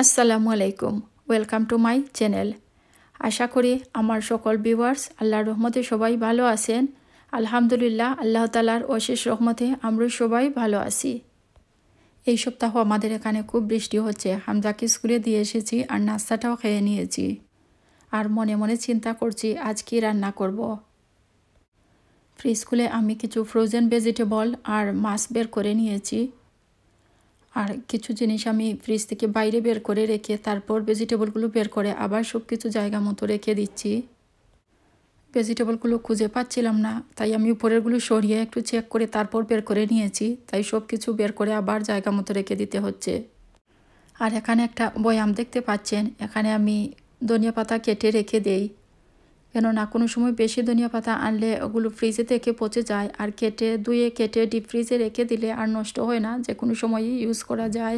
আসসালামু আলাইকুম, welcome to my channel. আশা করি আমার সকল ভিউয়ার্স আল্লাহর রহমতে সবাই ভালো আছেন। আলহামদুলিল্লাহ, আল্লাহ তাআলার অশেষ রহমতে আমরা সবাই ভালো আছি। এই সপ্তাহ আমাদের এখানে খুব বৃষ্টি হচ্ছে। হামজাকে স্কুলে দিয়ে এসেছি আর নাস্তাটাও খেয়ে নিয়েছি। আর মনে মনে চিন্তা করছি আজ কি রান্না করব। ফ্রিজ খুলে আমি কিছু ফ্রোজেন ভেজিটেবল আর মাছ বের করে নিয়েছি। আর কিছু জিনিস আমি ফ্রিজ থেকে বাইরে বের করে রেখে তারপর ভেজিটেবলগুলো বের করে আবার সব কিছু জায়গা মতো রেখে দিচ্ছি। ভেজিটেবলগুলো খুঁজে পাচ্ছিলাম না, তাই আমি উপরেরগুলো সরিয়ে একটু চেক করে তারপর বের করে নিয়েছি। তাই সব কিছু বের করে আবার জায়গা মতো রেখে দিতে হচ্ছে। আর এখানে একটা বয়াম দেখতে পাচ্ছেন, এখানে আমি ধনিয়া পাতা কেটে রেখে দেই। কেননা কোনো সময় বেশি ধনিয়া পাতা আনলে ওগুলো ফ্রিজে থেকে পচে যায়, আর ধুয়ে কেটে ডিপ ফ্রিজে রেখে দিলে আর নষ্ট হয় না, যে কোনো সময়ই ইউজ করা যায়।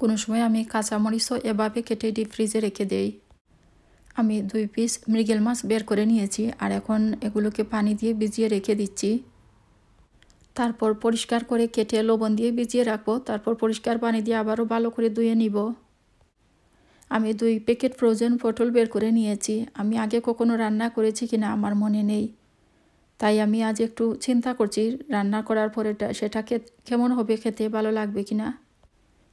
কোনো সময় আমি কাঁচামরিচও এভাবে কেটে ডিপ ফ্রিজে রেখে দেই। আমি 2 পিস মৃগেল মাছ বের করে নিয়েছি আর এখন এগুলোকে পানি দিয়ে ভিজিয়ে রেখে দিচ্ছি। তারপর পরিষ্কার করে কেটে লবণ দিয়ে ভিজিয়ে রাখবো। তারপর পরিষ্কার পানি দিয়ে আবারও ভালো করে ধুয়ে নিব। আমি 2 প্যাকেট ফ্রোজেন পটল বের করে নিয়েছি। আমি আগে কখনো রান্না করেছি কিনা আমার মনে নেই, তাই আমি আজ একটু চিন্তা করছি রান্না করার পরে সেটাকে কেমন হবে, খেতে ভালো লাগবে কিনা।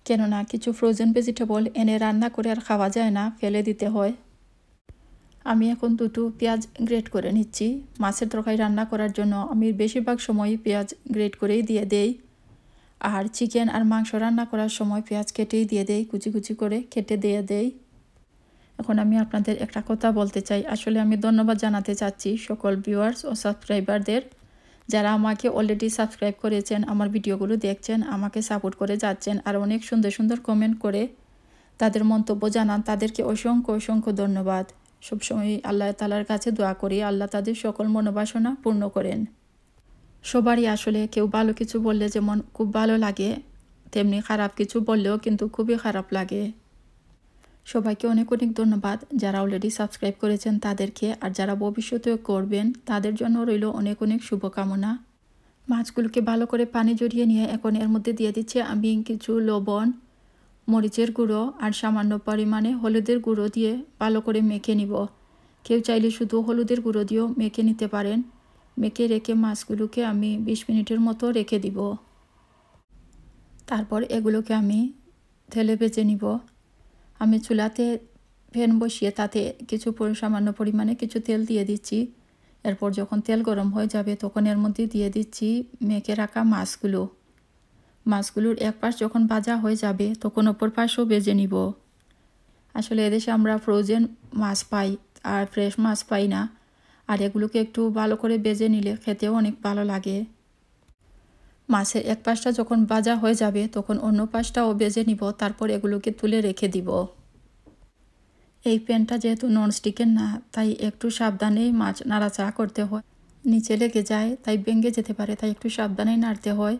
কেননা কিছু ফ্রোজেন ভেজিটেবল এনে রান্না করে আর খাওয়া যায় না, ফেলে দিতে হয়। আমি এখন 2টো পেঁয়াজ গ্রেট করে নিচ্ছি। মাছের তরকারি রান্না করার জন্য আমি বেশিরভাগ সময়ই পেঁয়াজ গ্রেট করেই দিয়ে দেই। আর চিকেন আর মাংস রান্না করার সময় পেঁয়াজ কেটেই দিয়ে দেই, কুচি কুচি করে কেটে দিয়ে দেই। এখন আমি আপনাদের একটা কথা বলতে চাই। আসলে আমি ধন্যবাদ জানাতে চাচ্ছি সকল ভিউয়ার্স ও সাবস্ক্রাইবারদের, যারা আমাকে অলরেডি সাবস্ক্রাইব করেছেন, আমার ভিডিওগুলো দেখছেন, আমাকে সাপোর্ট করে যাচ্ছেন আর অনেক সুন্দর সুন্দর কমেন্ট করে তাদের মন্তব্য জানান। তাদেরকে অসংখ্য অসংখ্য ধন্যবাদ। সবসময় আল্লাহ তাআলার কাছে দোয়া করি আল্লাহ তাদের সকল মনোবাসনা পূর্ণ করেন। সবারই আসলে কেউ ভালো কিছু বললে যেমন খুব ভালো লাগে, তেমনি খারাপ কিছু বললেও কিন্তু খুবই খারাপ লাগে। সবাইকে অনেক অনেক ধন্যবাদ যারা অলরেডি সাবস্ক্রাইব করেছেন তাদেরকে, আর যারা ভবিষ্যতেও করবেন তাদের জন্য রইল অনেক অনেক শুভকামনা। মাছগুলোকে ভালো করে পানি জড়িয়ে নিয়ে এখন এর মধ্যে দিয়ে দিচ্ছি আমি কিছু লবণ, মরিচের গুঁড়ো আর সামান্য পরিমাণে হলুদের গুঁড়ো দিয়ে ভালো করে মেখে নিব। কেউ চাইলে শুধু হলুদের গুঁড়ো দিয়েও মেখে নিতে পারেন। মেখে রেখে মাছগুলোকে আমি 20 মিনিটের মতো রেখে দিব। তারপর এগুলোকে আমি তেলে ভেজে নিব। আমি চুলাতে প্যান বসিয়ে তাতে কিছু সামান্য পরিমাণে কিছু তেল দিয়ে দিচ্ছি। এরপর যখন তেল গরম হয়ে যাবে তখন এর মধ্যে দিয়ে দিচ্ছি মেখে রাখা মাছগুলোর এক পাশ যখন ভাজা হয়ে যাবে তখন অপর পাশও ভেজে নিব। আসলে এদেশে আমরা ফ্রোজেন মাছ পাই আর ফ্রেশ মাছ পাই না, আর এগুলোকে একটু ভালো করে ভেজে নিলে খেতেও অনেক ভালো লাগে। মাছের এক পাশটা যখন ভাজা হয়ে যাবে তখন অন্য পাশটাও ভেজে নিব। তারপর এগুলোকে তুলে রেখে দিব। এই প্যানটা যেহেতু ননস্টিকের না, তাই একটু সাবধানেই মাছ নাড়াচাড়া করতে হয়। নিচে লেগে যায়, তাই ভেঙে যেতে পারে, তাই একটু সাবধানেই নাড়তে হয়।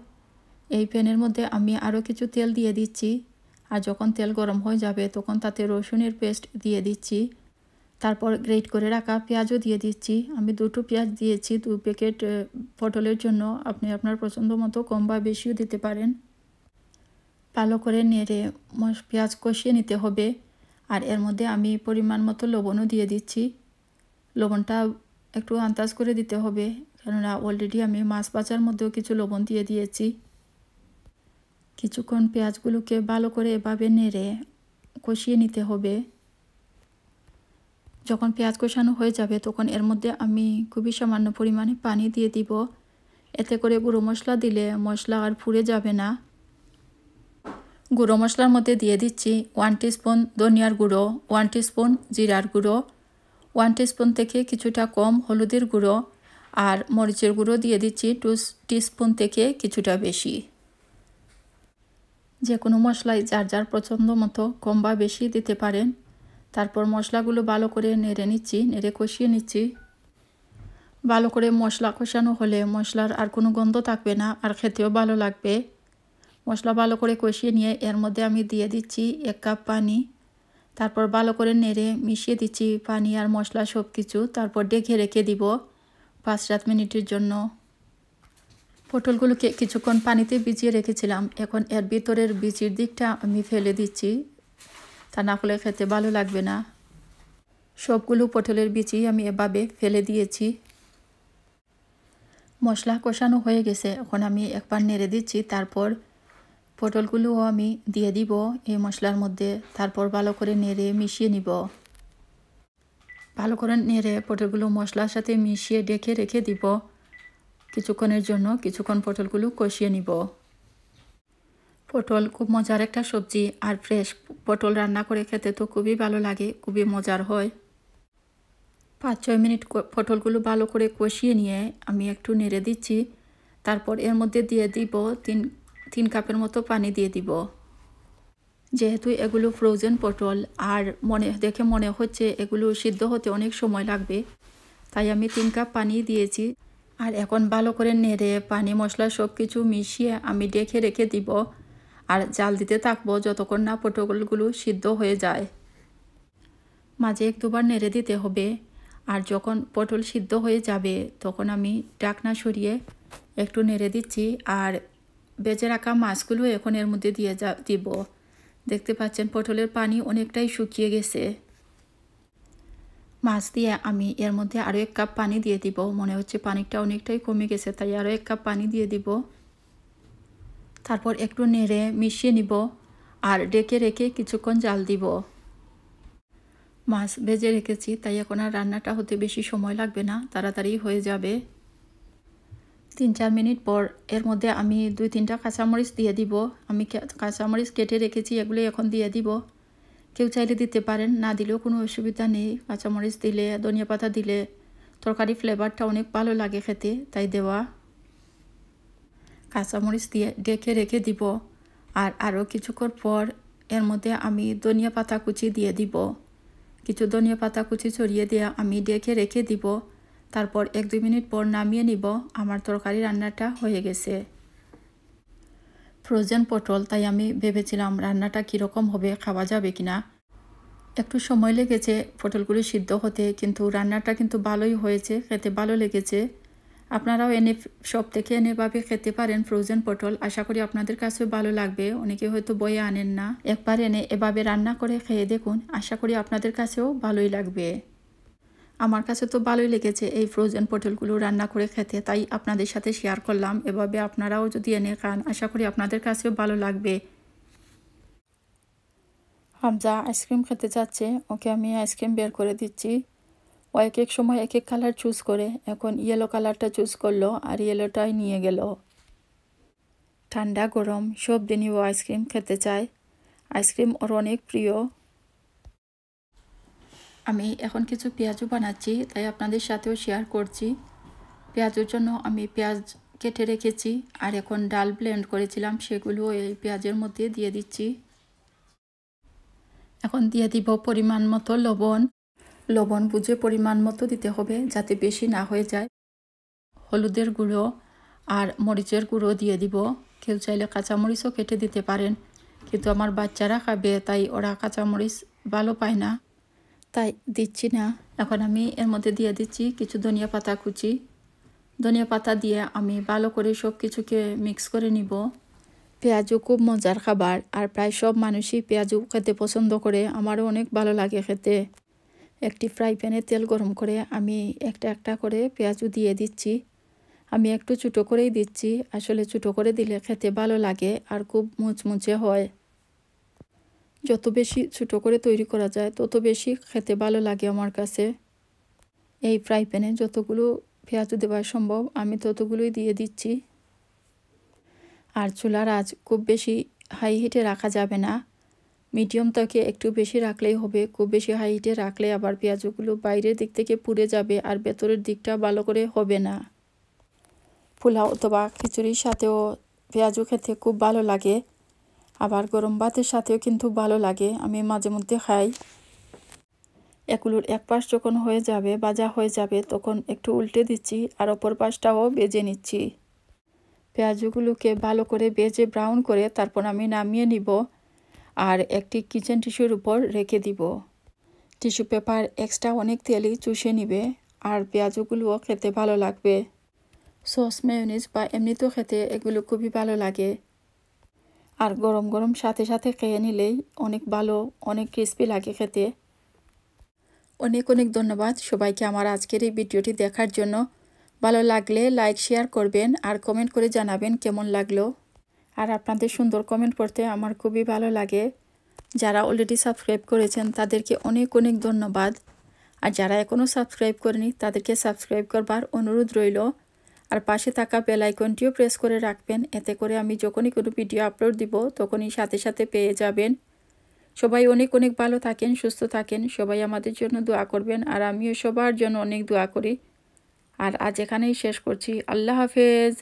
এই প্যানের মধ্যে আমি আরও কিছু তেল দিয়ে দিচ্ছি। আর যখন তেল গরম হয়ে যাবে তখন তাতে রসুনের পেস্ট দিয়ে দিচ্ছি। তারপর গ্রেট করে রাখা পেঁয়াজও দিয়ে দিচ্ছি। আমি 2টো পেঁয়াজ দিয়েছি 2 প্যাকেট পটলের জন্য। আপনি আপনার পছন্দ মতো কম বা বেশিও দিতে পারেন। ভালো করে নেড়ে পেঁয়াজ কষিয়ে নিতে হবে। আর এর মধ্যে আমি পরিমাণ মতো লবণও দিয়ে দিচ্ছি। লবণটা একটু আন্দাজ করে দিতে হবে, কেননা অলরেডি আমি মাছ ভাজার মধ্যেও কিছু লবণ দিয়ে দিয়েছি। কিছুক্ষণ পেঁয়াজগুলোকে ভালো করে এভাবে নেড়ে কষিয়ে নিতে হবে। যখন পেঁয়াজ কষানো হয়ে যাবে তখন এর মধ্যে আমি খুবই সামান্য পরিমাণে পানি দিয়ে দিব। এতে করে গুঁড়ো মশলা দিলে মশলা আর পুড়ে যাবে না। গুঁড়ো মশলার মধ্যে দিয়ে দিচ্ছি 1 টিস্পুন ধনিয়ার গুঁড়ো, 1 টিস্পুন জিরার গুঁড়ো, 1 টিস্পুন থেকে কিছুটা কম হলুদের গুঁড়ো, আর মরিচের গুঁড়ো দিয়ে দিচ্ছি 2 টিস্পুন থেকে কিছুটা বেশি। যে কোনো মশলাই যার যার পছন্দ মতো কম বা বেশি দিতে পারেন। তারপর মশলাগুলো ভালো করে নেড়ে কষিয়ে নিচ্ছি। ভালো করে মশলা কষানো হলে মশলার আর কোনো গন্ধ থাকবে না, আর খেতেও ভালো লাগবে। মশলা ভালো করে কষিয়ে নিয়ে এর মধ্যে আমি দিয়ে দিচ্ছি 1 কাপ পানি। তারপর ভালো করে নেড়ে মিশিয়ে দিচ্ছি পানি আর মশলা সব কিছু। তারপর ঢেকে রেখে দিব 5-7 মিনিটের জন্য। পটলগুলোকে কিছুক্ষণ পানিতে ভিজিয়ে রেখেছিলাম। এখন এর ভিতরের বিচির দিকটা আমি ফেলে দিচ্ছি। তা না হলে খেতে ভালো লাগবে না। সবগুলো পটলের বিচি আমি এভাবে ফেলে দিয়েছি। মশলা কষানো হয়ে গেছে, এখন আমি একবার নেড়ে দিচ্ছি। তারপর পটলগুলোও আমি দিয়ে দিব এই মশলার মধ্যে। তারপর ভালো করে নেড়ে মিশিয়ে নিব। ভালো করে নেড়ে পটলগুলো মশলার সাথে মিশিয়ে ঢেকে রেখে দিব কিছুক্ষণের জন্য। কিছুক্ষণ পটলগুলো কষিয়ে নিব। পটল খুব মজার একটা সবজি, আর ফ্রেশ পটল রান্না করে খেতে তো খুবই ভালো লাগে, খুবই মজার হয়। 5-6 মিনিট পটলগুলো ভালো করে কষিয়ে নিয়ে আমি একটু নেড়ে দিচ্ছি। তারপর এর মধ্যে দিয়ে দিব 3 কাপের মতো পানি দিয়ে দিব। যেহেতু এগুলো ফ্রোজেন পটল, আর দেখে মনে হচ্ছে এগুলো সিদ্ধ হতে অনেক সময় লাগবে, তাই আমি 3 কাপ পানি দিয়েছি। আর এখন ভালো করে নেড়ে পানি মশলা সব কিছু মিশিয়ে আমি ঢেকে রেখে দিব। আর জাল দিতে থাকবো যতক্ষণ না পটলগুলো সিদ্ধ হয়ে যায়। মাঝে 1-2 বার নেড়ে দিতে হবে। আর যখন পটল সিদ্ধ হয়ে যাবে তখন আমি ঢাকনা সরিয়ে একটু নেড়ে দিচ্ছি। আর বেজে রাখা মাছগুলো এখন এর মধ্যে দিয়ে দিব। দেখতে পাচ্ছেন পটলের পানি অনেকটাই শুকিয়ে গেছে। মাছ দিয়ে আমি এর মধ্যে আরও 1 কাপ পানি দিয়ে দিব। মনে হচ্ছে পানিটা অনেকটাই কমে গেছে, তাই আরও 1 কাপ পানি দিয়ে দিব। তারপর একটু নেড়ে মিশিয়ে নিব আর ঢেকে রেখে কিছুক্ষণ জাল দিব। মাছ ভেজে রেখেছি, তাই এখন আর রান্নাটা হতে বেশি সময় লাগবে না, তাড়াতাড়ি হয়ে যাবে। 3-4 মিনিট পর এর মধ্যে আমি 2-3টা কাঁচামরিচ দিয়ে দিব। আমি কাঁচামরিচ কেটে রেখেছি, এগুলো এখন দিয়ে দিব। কেউ চাইলে দিতে পারেন, না দিলেও কোনো অসুবিধা নেই। কাঁচামরিচ দিলে, ধনিয়া পাতা দিলে তরকারি ফ্লেভারটা অনেক ভালো লাগে খেতে, তাই দেওয়া। কাঁচামরিচ দিয়ে ঢেকে রেখে দিব। আর আরও কিছুক্ষণ পর এর মধ্যে আমি ধনিয়া পাতা কুচি দিয়ে দিব। কিছু ধনিয়া পাতা কুচি ছড়িয়ে দিয়ে আমি ঢেকে রেখে দিব। তারপর 1-2 মিনিট পর নামিয়ে নিব। আমার তরকারি রান্নাটা হয়ে গেছে। ফ্রোজেন পটল, তাই আমি ভেবেছিলাম রান্নাটা কীরকম হবে, খাওয়া যাবে কিনা। একটু সময় লেগেছে পটলগুলি সিদ্ধ হতে, কিন্তু রান্নাটা কিন্তু ভালোই হয়েছে, খেতে ভালো লেগেছে। আপনারাও সব থেকে এভাবে খেতে পারেন ফ্রোজেন পটল। আশা করি আপনাদের কাছেও ভালো লাগবে। অনেকে হয়তো বয়ে আনেন না, একবার এনে এভাবে রান্না করে খেয়ে দেখুন। আশা করি আপনাদের কাছেও ভালোই লাগবে। আমার কাছে তো ভালোই লেগেছে এই ফ্রোজেন পটলগুলো রান্না করে খেতে, তাই আপনাদের সাথে শেয়ার করলাম। এভাবে আপনারাও যদি এনে খান, আশা করি আপনাদের কাছেও ভালো লাগবে। হামজা আইসক্রিম খেতে চাচ্ছে, ওকে আমি আইসক্রিম বের করে দিচ্ছি। ও এক সময় এক কালার চুজ করে, এখন ইয়েলো কালারটা চুজ করলো আর ইয়েলোটাই নিয়ে গেল। ঠান্ডা গরম সব দিনই ও আইসক্রিম খেতে চায়। আইসক্রিম ওর অনেক প্রিয়। আমি এখন কিছু পেঁয়াজও বানাচ্ছি, তাই আপনাদের সাথেও শেয়ার করছি। পেঁয়াজের জন্য আমি পেঁয়াজ কেটে রেখেছি, আর এখন ডাল ব্লেন্ড করেছিলাম সেগুলো এই পেঁয়াজের মধ্যে দিয়ে দিচ্ছি। এখন দিয়ে দিব পরিমাণ মতো লবণ। লবণ বুঝে পরিমাণ মতো দিতে হবে, যাতে বেশি না হয়ে যায়। হলুদের গুঁড়ো আর মরিচের গুঁড়ো দিয়ে দিব। কেউ চাইলে কাঁচামরিচও কেটে দিতে পারেন, কিন্তু আমার বাচ্চারা খাবে, তাই ওরা কাঁচামরিচ ভালো পায় না, তাই দিচ্ছি না। এখন আমি এর মধ্যে দিয়ে দিচ্ছি কিছু ধনিয়া পাতা কুচি। ধনিয়া পাতা দিয়ে আমি ভালো করে সব কিছুকে মিক্স করে নিব। পেঁয়াজও খুব মজার খাবার, আর প্রায় সব মানুষই পেঁয়াজও খেতে পছন্দ করে। আমারও অনেক ভালো লাগে খেতে। একটি ফ্রাই প্যানে তেল গরম করে আমি একটা একটা করে পেঁয়াজও দিয়ে দিচ্ছি। আমি একটু ছোটো করেই দিচ্ছি, আসলে ছোটো করে দিলে খেতে ভালো লাগে আর খুব মুচমুচে হয়। যত বেশি ছোটো করে তৈরি করা যায় তত বেশি খেতে ভালো লাগে আমার কাছে। এই ফ্রাই প্যানে যতগুলো পেঁয়াজ দেওয়া সম্ভব আমি ততগুলোই দিয়ে দিচ্ছি। আর চুলার আঁচ খুব বেশি হাই হিটে রাখা যাবে না, মিডিয়াম থেকে একটু বেশি রাখলেই হবে। খুব বেশি হাই হিটে রাখলে আবার পেঁয়াজগুলো বাইরের দিক থেকে পুড়ে যাবে আর ভেতরের দিকটা ভালো করে হবে না। পোলাও অথবা খিচুড়ির সাথেও পেঁয়াজু খেতে খুব ভালো লাগে, আবার গরম ভাতের সাথেও কিন্তু ভালো লাগে। আমি মাঝে মধ্যে খাই। এগুলোর এক পাশ যখন হয়ে যাবে, ভাজা হয়ে যাবে, তখন একটু উল্টে দিচ্ছি আর অপর পাশটাও ভেজে নিচ্ছি। পেঁয়াজগুলোকে ভালো করে ভেজে ব্রাউন করে তারপর আমি নামিয়ে নিব আর একটি কিচেন টিস্যুর উপর রেখে দিব। টিস্যু পেপার এক্সট্রা অনেক তেলই চুষে নিবে, আর পেঁয়াজগুলোও খেতে ভালো লাগবে। সস মেয়োনিজ বা এমনিতেও খেতে এগুলো খুবই ভালো লাগে। আর গরম গরম সাথে সাথে খেয়ে নিলেই অনেক ভালো, অনেক ক্রিস্পি লাগে খেতে। অনেক অনেক ধন্যবাদ সবাইকে আমার আজকের এই ভিডিওটি দেখার জন্য। ভালো লাগলে লাইক শেয়ার করবেন আর কমেন্ট করে জানাবেন কেমন লাগলো। আর আপনাদের সুন্দর কমেন্ট পড়তে আমার খুবই ভালো লাগে। যারা অলরেডি সাবস্ক্রাইব করেছেন তাদেরকে অনেক অনেক ধন্যবাদ। আর যারা এখনও সাবস্ক্রাইব করেনি তাদেরকে সাবস্ক্রাইব করবার অনুরোধ রইল। আর পাশে থাকা বেল আইকনটিও প্রেস করে রাখবেন, এতে করে আমি যখনই কোনো ভিডিও আপলোড দিব তখনই সাথে সাথে পেয়ে যাবেন। সবাই অনেক অনেক ভালো থাকেন, সুস্থ থাকেন, সবাই আমাদের জন্য দোয়া করবেন। আর আমিও সবার জন্য অনেক দোয়া করি। আর আজ এখানেই শেষ করছি। আল্লাহ হাফেজ।